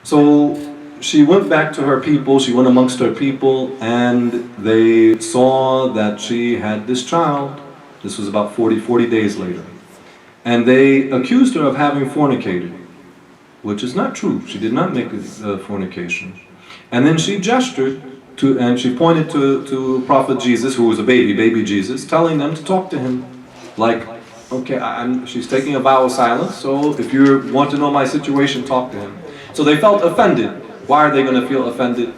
So she went back to her people, she went amongst her people, and they saw that she had this child. This was about 40 days later. And they accused her of having fornicated, which is not true. She did not make a fornication. And then she gestured to, and she pointed to Prophet Jesus, who was a baby Jesus, telling them to talk to him. Like, okay, she's taking a vow of silence, so if you want to know my situation, talk to him. So they felt offended. Why are they going to feel offended?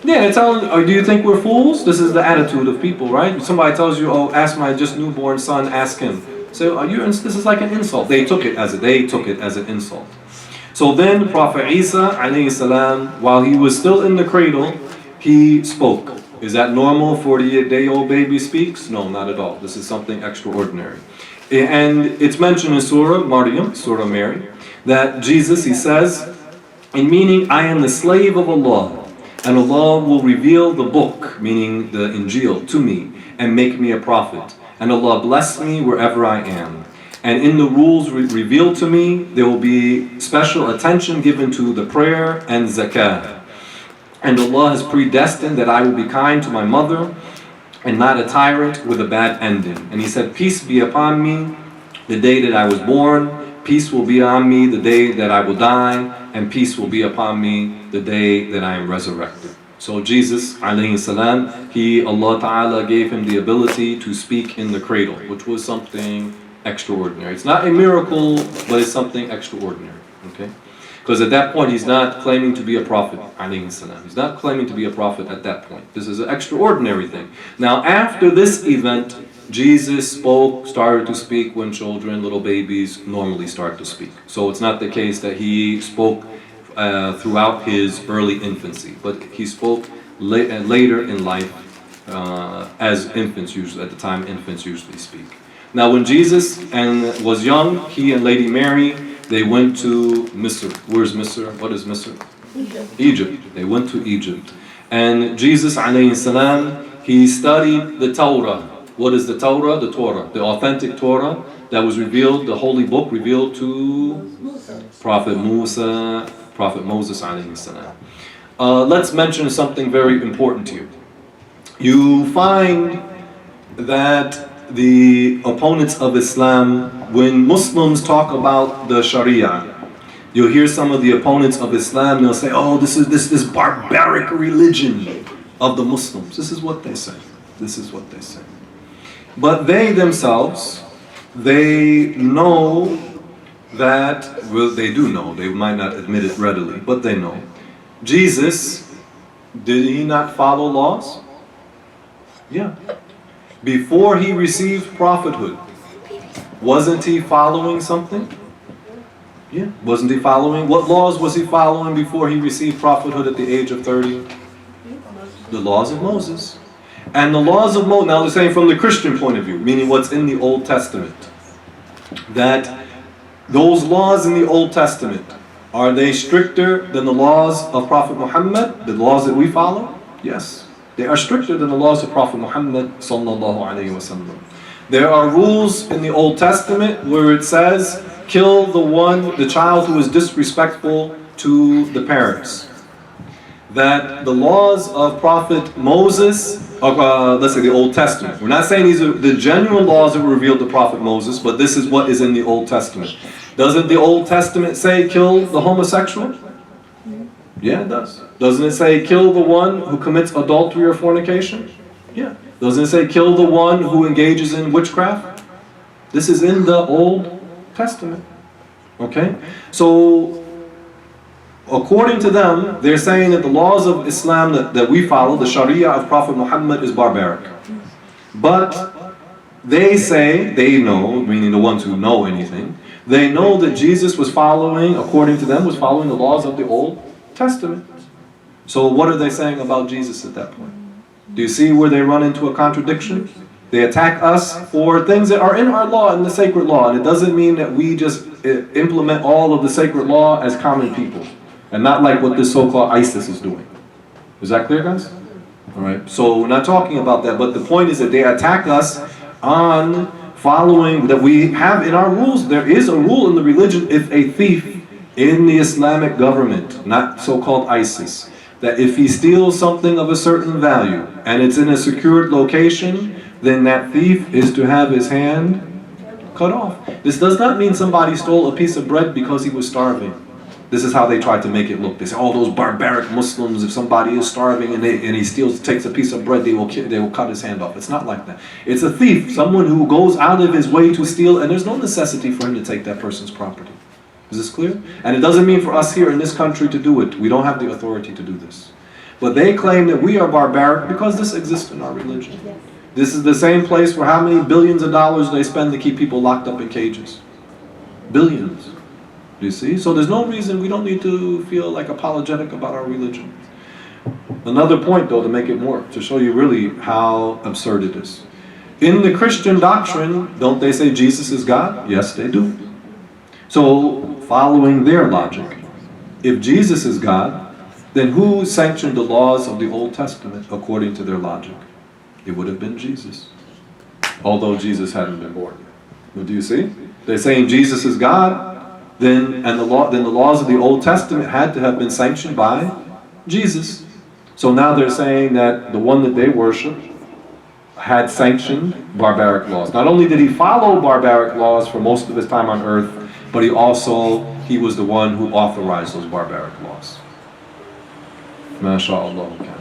Yeah, oh, do you think we're fools? This is the attitude of people, right? Somebody tells you, oh, ask my just newborn son, ask him. So this is like an insult. They took it as an insult. So then Prophet Isa alayhi salam, while he was still in the cradle, he spoke. Is that normal? 48-day-old baby speaks? No, not at all. This is something extraordinary. And it's mentioned in Surah Maryam, Surah Mary, that Jesus, he says, in meaning, I am the slave of Allah, and Allah will reveal the book, meaning the Injil, to me, and make me a prophet. And Allah bless me wherever I am. And in the rules revealed to me, there will be special attention given to the prayer and zakah. And Allah has predestined that I will be kind to my mother and not a tyrant with a bad ending. And he said, peace be upon me the day that I was born, peace will be on me the day that I will die, and peace will be upon me the day that I am resurrected. So Jesus alayhi salam, Allah Ta'ala gave him the ability to speak in the cradle, which was something extraordinary. It's not a miracle, but it's something extraordinary. Okay? Because at that point he's not claiming to be a prophet alayhi salam. He's not claiming to be a prophet at that point. This is an extraordinary thing. Now after this event, Jesus started to speak when children, little babies, normally start to speak. So it's not the case that he spoke throughout his early infancy, but he spoke later in life as infants usually, at the time infants usually speak. Now when Jesus was young, he and Lady Mary, they went to Misr. Where's Misr? What is Misr? Egypt. They went to Egypt. And Jesus alayhi salam, he studied the Torah. What is the Torah? The Torah, the authentic Torah that was revealed, the holy book revealed to Prophet Musa, Prophet Moses alayhi salam. Let's mention something very important to you. You find that the opponents of Islam, when Muslims talk about the Sharia, you'll hear some of the opponents of Islam, they'll say, oh, this is this barbaric religion of the Muslims. This is what they say. This is what they say. But they themselves, they know that, well, they do know, they might not admit it readily, but they know. Jesus, did he not follow laws? Yeah. Before he received prophethood, wasn't he following something? Yeah. Wasn't he following? What laws was he following before he received prophethood at the age of 30? The laws of Moses. And the laws of Moses, now they're saying from the Christian point of view, meaning what's in the Old Testament, that those laws in the Old Testament, are they stricter than the laws of Prophet Muhammad, the laws that we follow? Yes. They are stricter than the laws of Prophet Muhammad sallallahu alaihi wasallam. There are rules in the Old Testament where it says, kill the child who is disrespectful to the parents. That the laws of Prophet Moses, let's say the Old Testament. We're not saying these are the genuine laws that were revealed to Prophet Moses, but this is what is in the Old Testament. Doesn't the Old Testament say kill the homosexual? Yeah, it does. Doesn't it say kill the one who commits adultery or fornication? Yeah. Doesn't it say kill the one who engages in witchcraft? This is in the Old Testament. Okay? So, according to them, they're saying that the laws of Islam that we follow, the Sharia of Prophet Muhammad, is barbaric. But they say, they know, meaning the ones who know anything, they know that Jesus was following, according to them, was following the laws of the Old Testament. So what are they saying about Jesus at that point? Do you see where they run into a contradiction? They attack us for things that are in our law, in the sacred law. And it doesn't mean that we just implement all of the sacred law as common people. And not like what this so-called ISIS is doing. Is that clear, guys? Alright, so we're not talking about that, but the point is that they attack us on following, that we have in our rules, there is a rule in the religion, if a thief in the Islamic government, not so-called ISIS, that if he steals something of a certain value and it's in a secured location, then that thief is to have his hand cut off. This does not mean somebody stole a piece of bread because he was starving. This is how they try to make it look. They say, oh, those barbaric Muslims, if somebody is starving and he takes a piece of bread, they will cut his hand off. It's not like that. It's a thief, someone who goes out of his way to steal, and there's no necessity for him to take that person's property. Is this clear? And it doesn't mean for us here in this country to do it. We don't have the authority to do this. But they claim that we are barbaric because this exists in our religion. This is the same place where how many billions of dollars they spend to keep people locked up in cages? Billions. Do you see? So there's no reason, we don't need to feel like apologetic about our religion. Another point though, to make it more, to show you really how absurd it is. In the Christian doctrine, don't they say Jesus is God? Yes, they do. So, following their logic, if Jesus is God, then who sanctioned the laws of the Old Testament according to their logic? It would have been Jesus, although Jesus hadn't been born. Well, do you see? They're saying Jesus is God, then the laws of the Old Testament had to have been sanctioned by Jesus. So now they're saying that the one that they worship had sanctioned barbaric laws. Not only did he follow barbaric laws for most of his time on earth, but he was the one who authorized those barbaric laws. MashaAllah.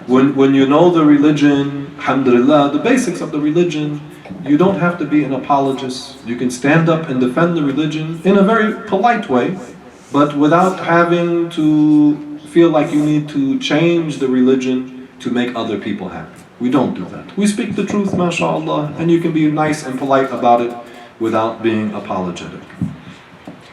When you know the religion, alhamdulillah, the basics of the religion, you don't have to be an apologist. You can stand up and defend the religion in a very polite way, but without having to feel like you need to change the religion to make other people happy. We don't do that. We speak the truth, mashallah, and you can be nice and polite about it without being apologetic.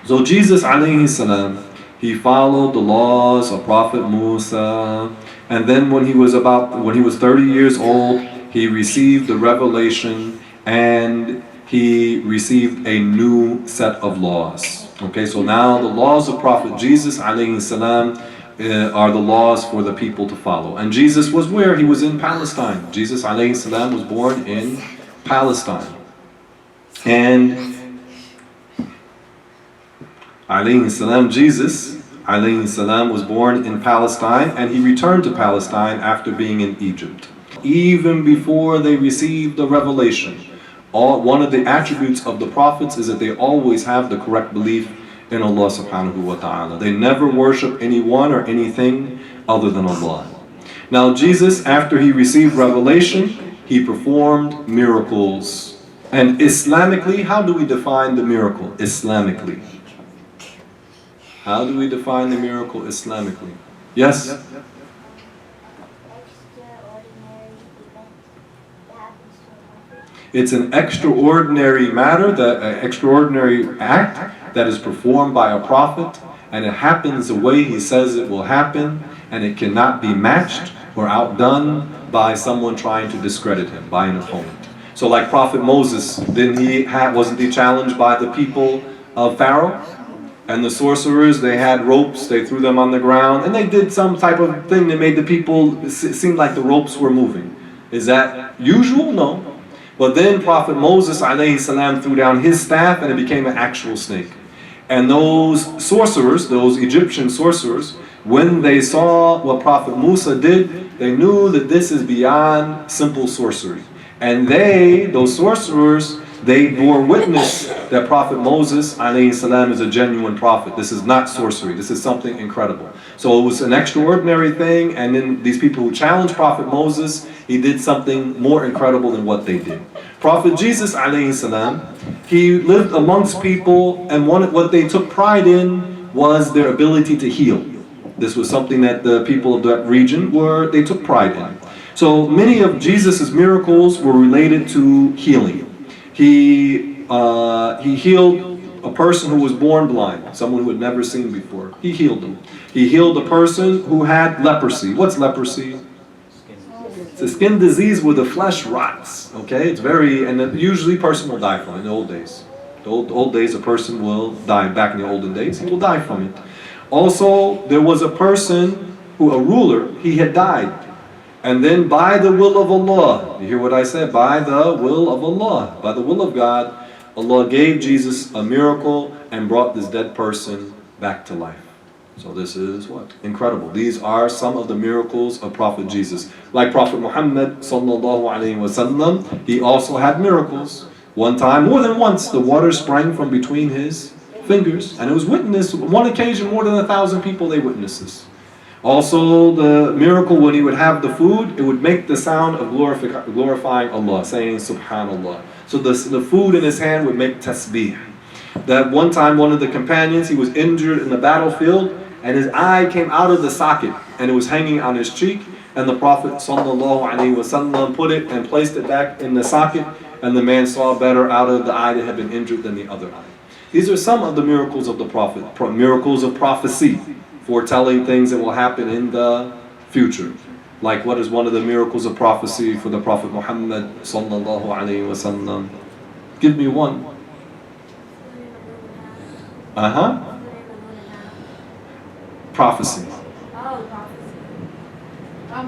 So Jesus alayhi salam, he followed the laws of Prophet Musa, and then when he was 30 years old, he received the revelation and he received a new set of laws. Okay, so now the laws of Prophet Jesus alayhi salam are the laws for the people to follow. And Jesus was where? He was in Palestine. Jesus alayhi salam was born in Palestine. And alayhi salam, Jesus alayhi salam was born in Palestine, and he returned to Palestine after being in Egypt. Even before they received the revelation, one of the attributes of the prophets is that they always have the correct belief in Allah subhanahu wa ta'ala. They never worship anyone or anything other than Allah. Now Jesus, after he received revelation, he performed miracles. And Islamically, how do we define the miracle? Islamically. How do we define the miracle Islamically? Yes? It's an extraordinary matter, an extraordinary act that is performed by a prophet, and it happens the way he says it will happen, and it cannot be matched or outdone by someone trying to discredit him, by an opponent. So like Prophet Moses, wasn't he challenged by the people of Pharaoh? And the sorcerers, they had ropes, they threw them on the ground, and they did some type of thing that made the people seem like the ropes were moving. Is that usual? No. But then Prophet Moses alayhi salam threw down his staff and it became an actual snake. And those sorcerers, those Egyptian sorcerers, when they saw what Prophet Musa did, they knew that this is beyond simple sorcery. And those sorcerers, they bore witness that Prophet Moses alayhi salam is a genuine prophet. This is not sorcery. This is something incredible. So it was an extraordinary thing, and then these people who challenged Prophet Moses, he did something more incredible than what they did. Prophet Jesus alayhi salam, he lived amongst people, and what they took pride in was their ability to heal. This was something that the people of that region they took pride in. So many of Jesus' miracles were related to healing. He healed a person who was born blind, someone who had never seen before. He healed them. He healed a person who had leprosy. What's leprosy? It's a skin disease where the flesh rots. Okay, and usually a person will die from it in the old days. The old days, a person will die. Back in the olden days, he will die from it. Also, there was a person a ruler, he had died. And then by the will of Allah, you hear what I said? By the will of Allah, by the will of God, Allah gave Jesus a miracle and brought this dead person back to life. So this is what? Incredible. These are some of the miracles of Prophet Jesus. Like Prophet Muhammad sallallahu alaihi wasallam, he also had miracles. One time, more than once, the water sprang from between his fingers, and it was witnessed. On one occasion, more than 1,000 people they witnessed this. Also, the miracle when he would have the food, it would make the sound of glorifying Allah, saying Subhanallah. So the food in his hand would make tasbih. That one time, one of the companions, he was injured in the battlefield, and his eye came out of the socket, and it was hanging on his cheek, and the Prophet ﷺ put it and placed it back in the socket, and the man saw better out of the eye that had been injured than the other eye. These are some of the miracles of the Prophet, miracles of prophecy, foretelling things that will happen in the future. Like what is one of the miracles of prophecy for the Prophet Muhammad ﷺ? Give me one. Prophecy.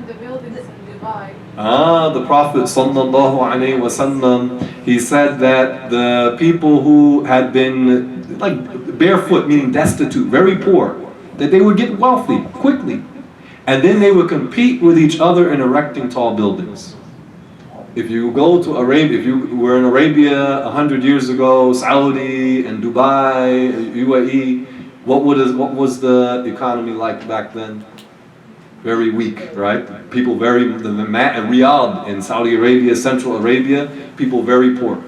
The buildings in Dubai. The Prophet ﷺ, he said that the people who had been like barefoot, meaning destitute, very poor, that they would get wealthy quickly. And then they would compete with each other in erecting tall buildings. If you go to Arabia, if you were in Arabia 100 years ago, Saudi and Dubai, UAE, what was the economy like back then? Very weak, right? People Riyadh in Saudi Arabia, Central Arabia, people very poor.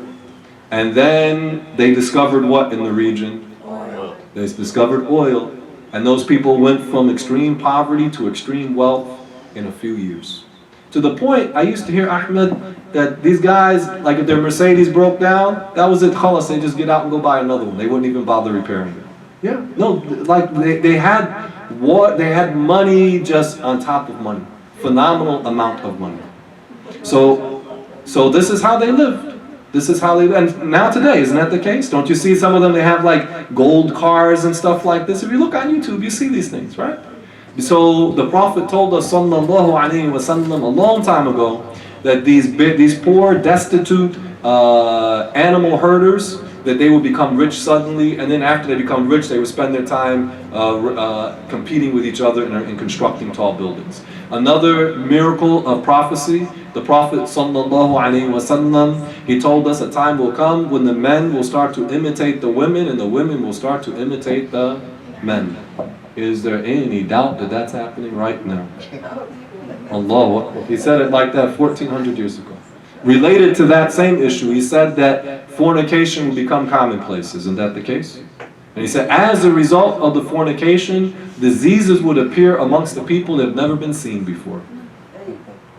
And then they discovered what in the region? Oil. They discovered oil. And those people went from extreme poverty to extreme wealth in a few years. To the point, I used to hear Ahmed that these guys, like if their Mercedes broke down, that was it, khalas, they just get out and go buy another one. They wouldn't even bother repairing it. Yeah, no, like they had money just on top of money. Phenomenal amount of money. So this is how they lived. This is how they, and now today, isn't that the case? Don't you see some of them, they have like gold cars and stuff like this? If you look on YouTube, you see these things, right? So the Prophet told us sallallahu alaihi wasallam a long time ago that these poor, destitute animal herders, that they would become rich suddenly, and then after they become rich, they would spend their time competing with each other in constructing tall buildings. Another miracle of prophecy, the Prophet sallallahu alaihi wasallam, he told us a time will come when the men will start to imitate the women, and the women will start to imitate the men. Is there any doubt that that's happening right now? Allah, he said it like that 1400 years ago. Related to that same issue, he said that fornication will become commonplace. Isn't that the case? And he said, as a result of the fornication, diseases would appear amongst the people that have never been seen before.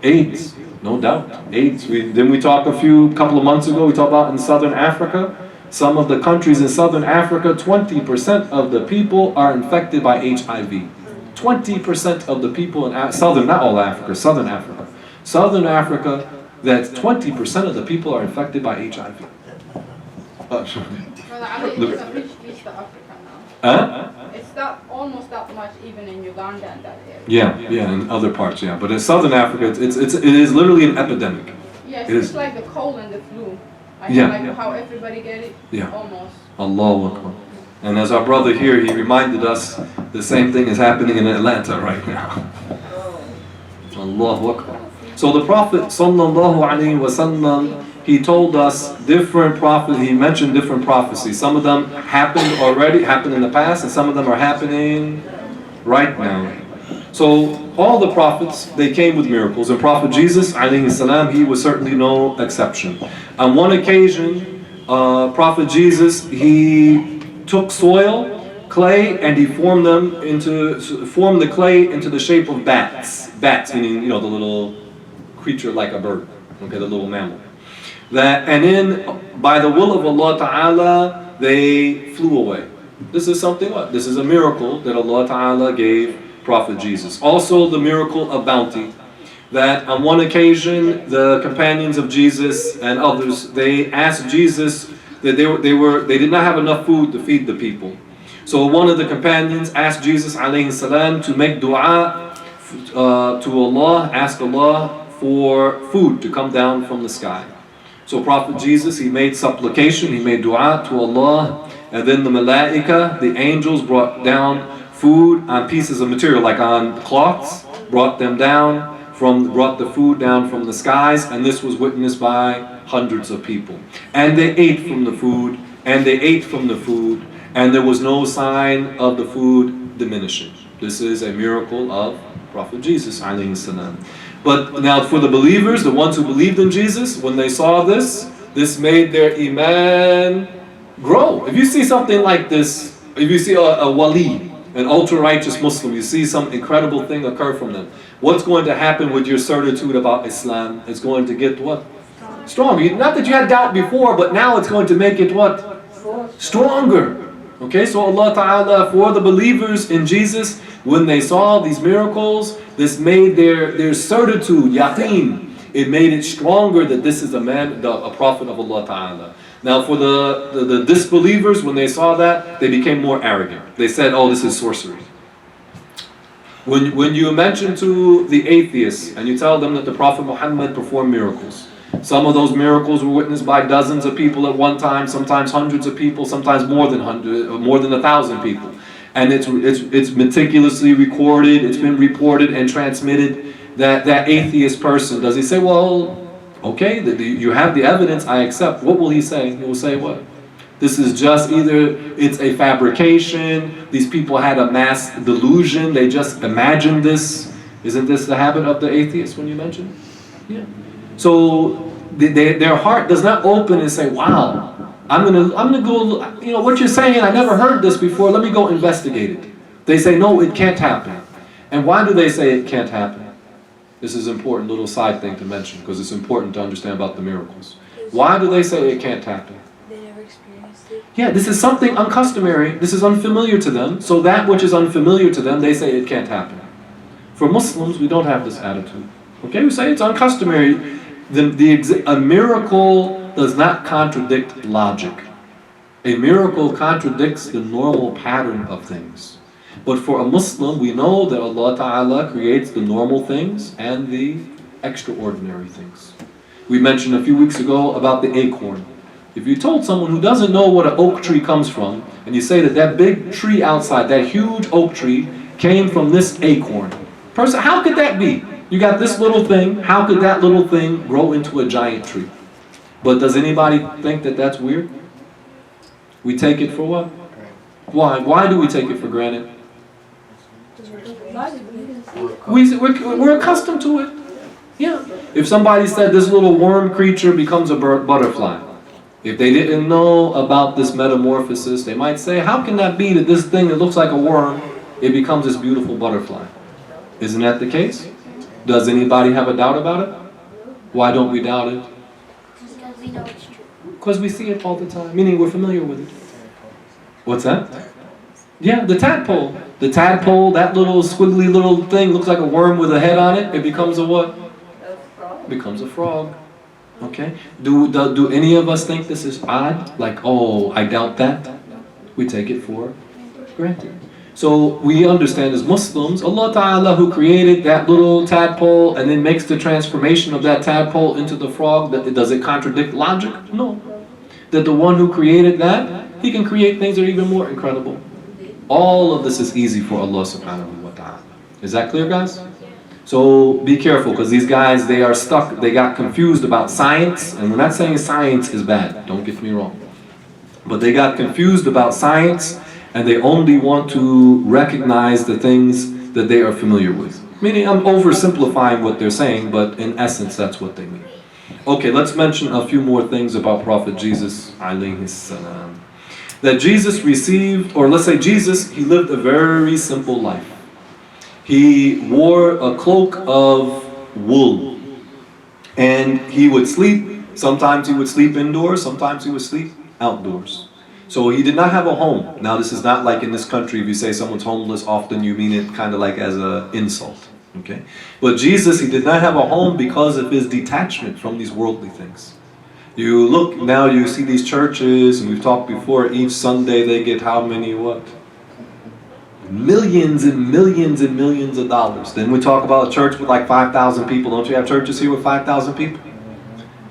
AIDS, no doubt. AIDS. Didn't we talk a couple of months ago, we talked about in Southern Africa? Some of the countries in Southern Africa, 20% of the people are infected by HIV. 20% of the people in Southern, not all Africa, Southern Africa. Southern Africa, that 20% of the people are infected by HIV. It's not almost that much even in Uganda and that area. Yeah, in other parts, yeah. But in Southern Africa, it is literally an epidemic. Yes, it's like the cold and the flu. Like how everybody get it, almost. Allahu Akbar. And as our brother here, he reminded us the same thing is happening in Atlanta right now. Allahu Akbar. So the Prophet sallallahu alaihi wasallam, he told us different prophets, he mentioned different prophecies. Some of them happened in the past, and some of them are happening right now. So all the prophets, they came with miracles, and Prophet Jesus alayhi salam, he was certainly no exception. On one occasion, Prophet Jesus, he took clay, and he formed the clay into the shape of bats. Bats, meaning, the little creature like a bird, okay, the little mammal. And then, by the will of Allah Ta'ala, they flew away. This is this is a miracle that Allah Ta'ala gave Prophet Jesus. Also the miracle of bounty, that on one occasion, the companions of Jesus and others, they asked Jesus that they did not have enough food to feed the people. So one of the companions asked Jesus alayhi salam to make dua to Allah, ask Allah for food to come down from the sky. So Prophet Jesus, he made supplication, he made dua to Allah, And then the malaika, the angels, brought down food on pieces of material, like on cloths, brought the food down from the skies, and this was witnessed by hundreds of people. And they ate from the food, and they ate from the food, and there was no sign of the food diminishing. This is a miracle of Prophet Jesus alayhi salam. But now for the believers, the ones who believed in Jesus, when they saw this made their iman grow. If you see something like this, if you see a wali, an ultra-righteous Muslim, you see some incredible thing occur from them, what's going to happen with your certitude about Islam? It's going to get what? Stronger. Not that you had doubt before, but now it's going to make it what? Stronger. Okay, so Allah Ta'ala, for the believers in Jesus, when they saw these miracles, this made their certitude, yaqeen, it made it stronger that this is a prophet of Allah Ta'ala. Now for the disbelievers, when they saw that, they became more arrogant. They said, oh, this is sorcery. When you mention to the atheists and you tell them that the Prophet Muhammad performed miracles, some of those miracles were witnessed by dozens of people at one time, sometimes hundreds of people, sometimes more than 1,000 people. And it's meticulously recorded, it's been reported and transmitted. That atheist person, does he say, well, okay, you have the evidence, I accept. What will he say? He will say what? This is just either it's a fabrication, these people had a mass delusion, they just imagined this. Isn't this the habit of the atheist when you mention? Yeah. So their heart does not open and say, wow, I'm gonna go, what you're saying, I never heard this before, let me go investigate it. They say, no, it can't happen. And why do they say it can't happen? This is an important little side thing to mention because it's important to understand about the miracles. Why do they say it can't happen? They never experienced it. Yeah, this is something uncustomary. This is unfamiliar to them. So that which is unfamiliar to them, they say it can't happen. For Muslims, we don't have this attitude. Okay, we say it's uncustomary. A miracle does not contradict logic. A miracle contradicts the normal pattern of things. But for a Muslim, we know that Allah Ta'ala creates the normal things and the extraordinary things. We mentioned a few weeks ago about the acorn. If you told someone who doesn't know what an oak tree comes from, and you say that big tree outside, that huge oak tree, came from this acorn. Person, how could that be? You got this little thing, how could that little thing grow into a giant tree? But does anybody think that that's weird? We take it for what? Why? Why do we take it for granted? We're accustomed to it. Yeah. If somebody said this little worm creature becomes a butterfly, if they didn't know about this metamorphosis, they might say, how can that be that this thing that looks like a worm, it becomes this beautiful butterfly? Isn't that the case? Does anybody have a doubt about it? Why don't we doubt it? Because we know it's true. Because we see it all the time, meaning we're familiar with it. What's that? Yeah, the tadpole. The tadpole, that little squiggly little thing, looks like a worm with a head on it. It becomes a what? It becomes a frog. Okay? Do any of us think this is odd? Like, oh, I doubt that? We take it for granted. So we understand as Muslims, Allah Ta'ala who created that little tadpole and then makes the transformation of that tadpole into the frog, does it contradict logic? No. That the one who created that, He can create things that are even more incredible. All of this is easy for Allah Subhanahu wa Ta'ala. Is that clear, guys? So be careful, because these guys, they are stuck, they got confused about science, and we're not saying science is bad, don't get me wrong. But they got confused about science, and they only want to recognize the things that they are familiar with. Meaning, I'm oversimplifying what they're saying, but in essence, that's what they mean. Okay, let's mention a few more things about Prophet Jesus alayhi salam. That Jesus received, or let's say Jesus, he lived a very simple life. He wore a cloak of wool, and he would sleep. Sometimes he would sleep indoors, sometimes he would sleep outdoors. So he did not have a home. Now this is not like in this country, if you say someone's homeless, often you mean it kind of like as an insult. Okay? But Jesus, he did not have a home because of his detachment from these worldly things. You look, now you see these churches, and we've talked before, each Sunday they get how many, what? Millions and millions and millions of dollars. Then we talk about a church with like 5,000 people. Don't you have churches here with 5,000 people?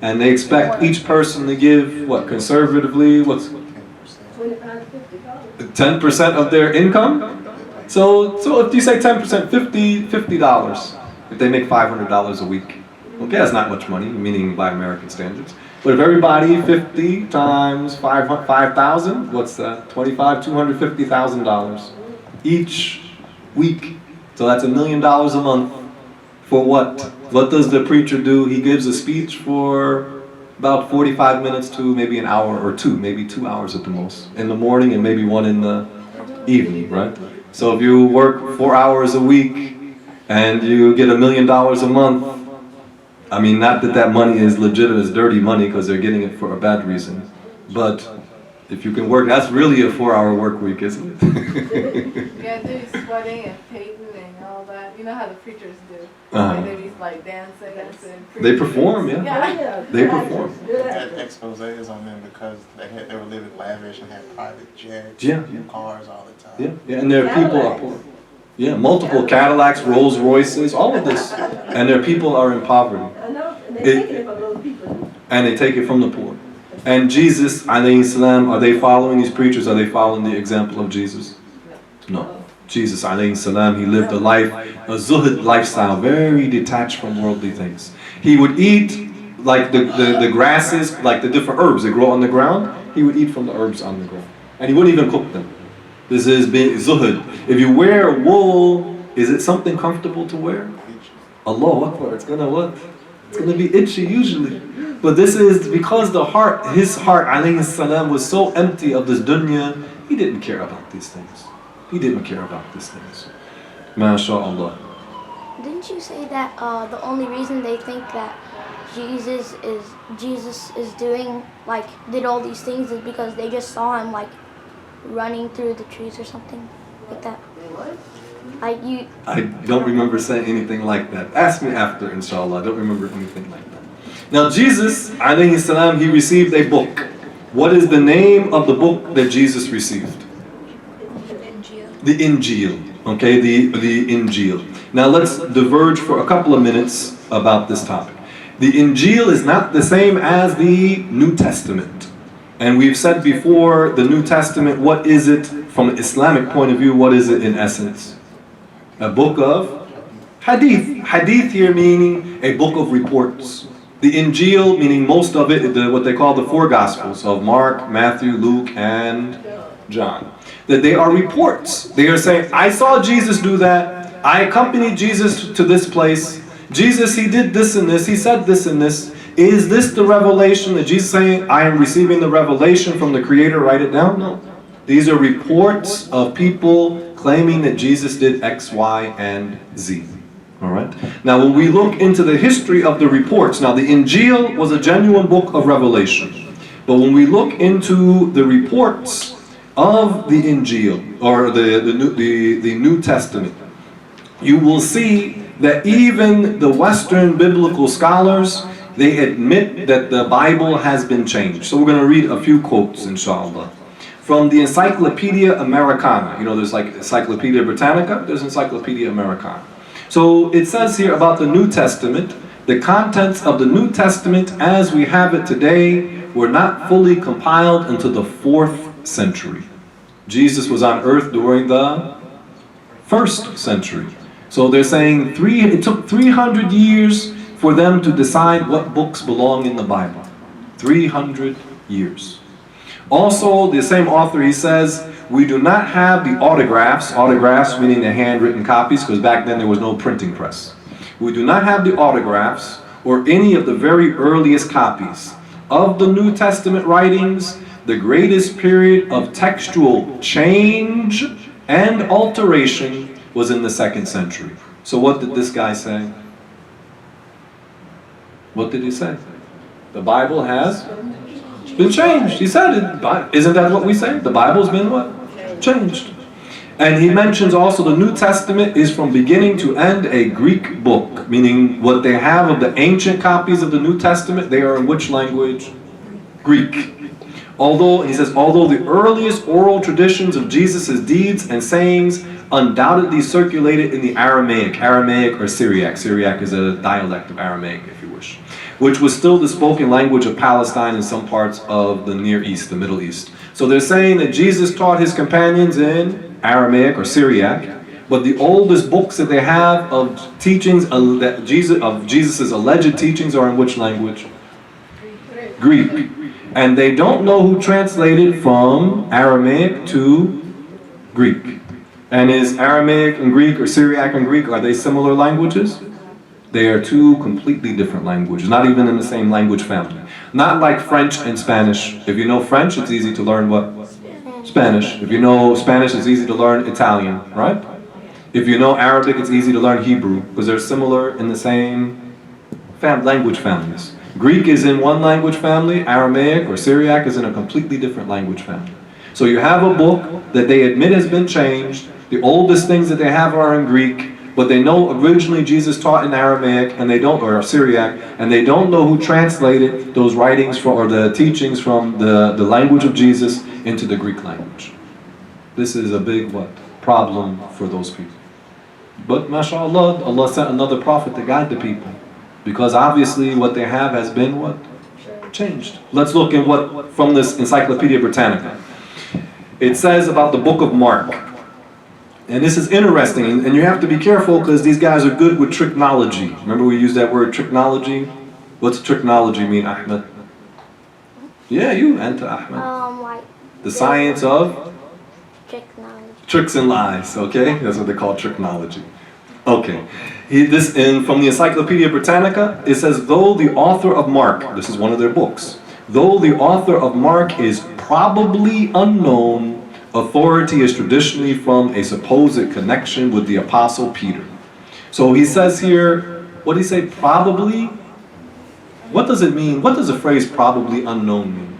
And they expect each person to give, what, conservatively, what's? 25 to 50. 10% of their income. So if you say 10%, $50. If they make $500 a week, okay, that's not much money, meaning by American standards. But if everybody 50 times 5,000, what's that? $250,000 each week. So that's $1 million a month. For what? What does the preacher do? He gives a speech for about 45 minutes to maybe an hour or two, maybe 2 hours at the most, in the morning and maybe one in the evening, right? So if you work 4 hours a week and you get $1 million a month, I mean, not that that money is legit, it's dirty money because they're getting it for a bad reason. But if you can work, that's really a 4-hour work week, isn't it? Yeah, they be sweating and painting and all that. You know how the preachers do. Uh-huh. Like they be like dancing. They perform, yeah. Yeah. They perform. That expose is on them because they were living lavish and had private jets, Yeah. new cars all the time. Yeah, yeah, and there are people are poor. Yeah, multiple Cadillacs, Rolls Royces, all of this. And their people are in poverty. I know, and they take it from those people. And they take it from the poor. And Jesus, alayhi salam, are they following these preachers? Are they following the example of Jesus? No. Jesus, alayhi salam, he lived a life, a zuhud lifestyle, very detached from worldly things. He would eat like the grasses, like the different herbs that grow on the ground. He would eat from the herbs on the ground. And he wouldn't even cook them. This is being zuhud. If you wear wool, is it something comfortable to wear? Allahu Akbar, it's gonna what? It's gonna be itchy usually. But this is because his heart, alayhi salam, was so empty of this dunya, he didn't care about these things. He didn't care about these things. MashaAllah. Didn't you say that the only reason they think that Jesus is doing, like, did all these things is because they just saw him, like, running through the trees or something like that? I don't remember saying anything like that. Ask me after, inshallah. I don't remember anything like that. Now Jesus, alayhi salam, he received a book. What is the name of the book that Jesus received? The Injil. Okay, the Injil. Now let's diverge for a couple of minutes about this topic. The Injil is not the same as the New Testament. And we've said before, the New Testament, what is it from an Islamic point of view? What is it in essence? A book of hadith. Hadith here meaning a book of reports. The Injil meaning most of it, what they call the four Gospels of Mark, Matthew, Luke, and John. That they are reports. They are saying, I saw Jesus do that. I accompanied Jesus to this place. Jesus, he did this and this. He said this and this. Is this the revelation that Jesus is saying, I am receiving the revelation from the Creator, write it down? No. These are reports of people claiming that Jesus did X, Y, and Z. Alright? Now when we look into the history of the reports, now the Injil was a genuine book of revelation. But when we look into the reports of the Injil, or the New Testament, you will see that even the Western biblical scholars, they admit that the Bible has been changed. So we're going to read a few quotes, inshallah. From the Encyclopedia Americana. You know, there's like Encyclopedia Britannica, there's Encyclopedia Americana. So it says here about the New Testament, the contents of the New Testament as we have it today were not fully compiled until the 4th century. Jesus was on earth during the 1st century. So they're saying it took 300 years for them to decide what books belong in the Bible. 300 years. Also, the same author, he says, we do not have the autographs meaning the handwritten copies, because back then there was no printing press. We do not have the autographs or any of the very earliest copies of the New Testament writings. The greatest period of textual change and alteration was in the 2nd century. So what did this guy say? What did he say? The Bible has been changed. He said it. Isn't that what we say? The Bible's been what? Changed. And he mentions also the New Testament is from beginning to end a Greek book, meaning what they have of the ancient copies of the New Testament, they are in which language? Greek. Although the earliest oral traditions of Jesus' deeds and sayings undoubtedly circulated in the Aramaic or Syriac. Syriac is a dialect of Aramaic, if you wish, which was still the spoken language of Palestine and some parts of the Near East, the Middle East. So they're saying that Jesus taught his companions in Aramaic or Syriac, but the oldest books that they have of teachings of Jesus' alleged teachings are in which language? Greek. And they don't know who translated from Aramaic to Greek. And is Aramaic and Greek or Syriac and Greek, are they similar languages? They are two completely different languages, not even in the same language family. Not like French and Spanish. If you know French, it's easy to learn what? Spanish. If you know Spanish, it's easy to learn Italian, right? If you know Arabic, it's easy to learn Hebrew, because they're similar in the same language families. Greek is in one language family, Aramaic or Syriac is in a completely different language family. So you have a book that they admit has been changed, the oldest things that they have are in Greek, but they know originally Jesus taught in Aramaic and they don't, or Syriac, and they don't know who translated those writings from, or the teachings from the language of Jesus into the Greek language. This is a big problem for those people. But mashallah, Allah sent another prophet to guide the people, because obviously what they have has been changed. Let's look at what from this Encyclopedia Britannica. It says about the book of Mark. And this is interesting, and you have to be careful because these guys are good with tricknology. Remember we used that word tricknology? What's tricknology mean, Ahmed? Yeah, you, Anta Ahmed. Like the science of? tricknology. Tricks and lies, okay? That's what they call tricknology. Okay. From the Encyclopedia Britannica, it says, though the author of Mark, this is one of their books, though the author of Mark is probably unknown, authority is traditionally from a supposed connection with the Apostle Peter. So he says here, what did he say, probably? What does it mean? What does the phrase probably unknown mean?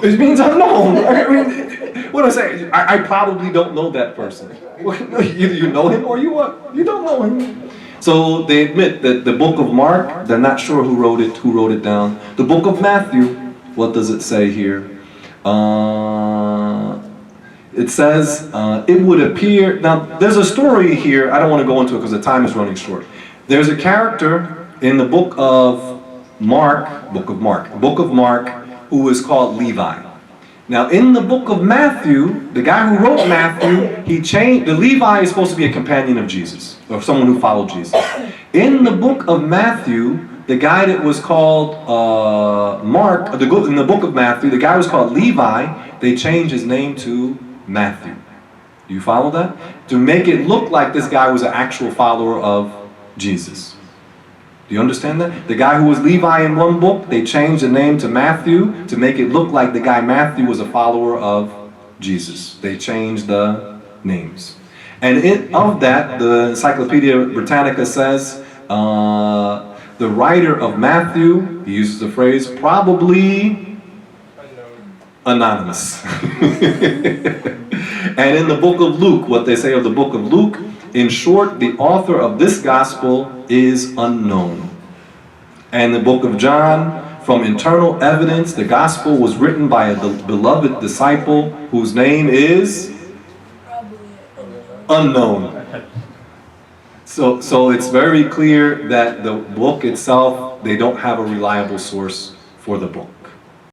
It means unknown. I mean, what do I say? I probably don't know that person. Either you know him or you what? You don't know him. So they admit that the book of Mark, they're not sure who wrote it down. The book of Matthew, what does it say here? It says, it would appear, now there's a story here, I don't want to go into it because the time is running short. There's a character in the book of Mark, who is called Levi. Now in the book of Matthew, the guy who wrote Matthew, the Levi is supposed to be a companion of Jesus, or someone who followed Jesus. In the book of Matthew, the guy that was called in the book of Matthew, the guy was called Levi, they changed his name to Matthew. Do you follow that? To make it look like this guy was an actual follower of Jesus. Do you understand that? The guy who was Levi in one book, they changed the name to Matthew to make it look like the guy Matthew was a follower of Jesus. They changed the names. And of that, the Encyclopedia Britannica says, the writer of Matthew, he uses the phrase, probably anonymous. And in the book of Luke, what they say of the book of Luke, in short, the author of this gospel is unknown. And the book of John, from internal evidence, the gospel was written by a beloved disciple whose name is unknown. So it's very clear that the book itself, they don't have a reliable source for the book.